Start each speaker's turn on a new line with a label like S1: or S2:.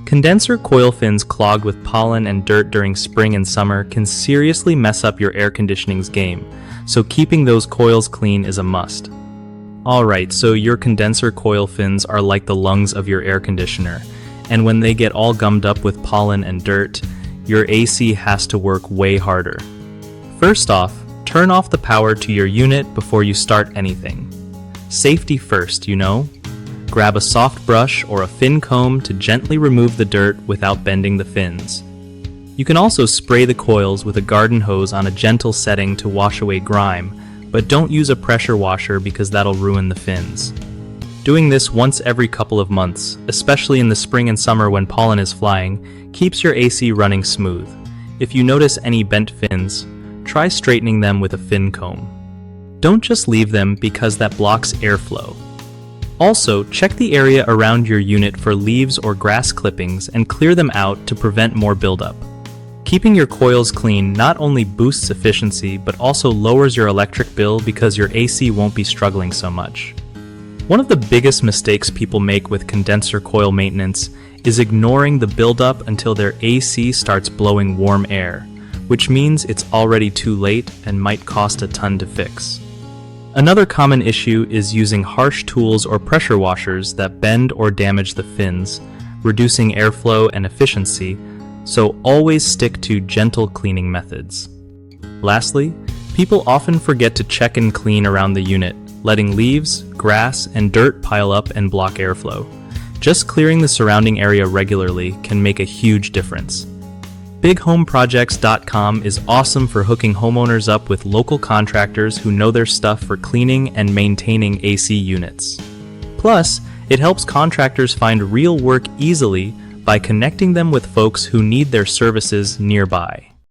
S1: Condenser coil fins clogged with pollen and dirt during spring and summer can seriously mess up your air conditioning's game, so keeping those coils clean is a must. Alright, so your condenser coil fins are like the lungs of your air conditioner, and when they get all gummed up with pollen and dirt, your AC has to work way harder. First off, turn off the power to your unit before you start anything. Safety first, you know? Grab a soft brush or a fin comb to gently remove the dirt without bending the fins. You can also spray the coils with a garden hose on a gentle setting to wash away grime, but don't use a pressure washer because that'll ruin the fins. Doing this once every couple of months, especially in the spring and summer when pollen is flying, keeps your AC running smooth. If you notice any bent fins, try straightening them with a fin comb. Don't just leave them because that blocks airflow. Also, check the area around your unit for leaves or grass clippings and clear them out to prevent more buildup. Keeping your coils clean not only boosts efficiency but also lowers your electric bill because your AC won't be struggling so much. One of the biggest mistakes people make with condenser coil maintenance is ignoring the buildup until their AC starts blowing warm air, which means it's already too late and might cost a ton to fix. Another common issue is using harsh tools or pressure washers that bend or damage the fins, reducing airflow and efficiency, so always stick to gentle cleaning methods. Lastly, people often forget to check and clean around the unit, letting leaves, grass, and dirt pile up and block airflow. Just clearing the surrounding area regularly can make a huge difference. BigHomeProjects.com is awesome for hooking homeowners up with local contractors who know their stuff for cleaning and maintaining AC units. Plus, it helps contractors find real work easily by connecting them with folks who need their services nearby.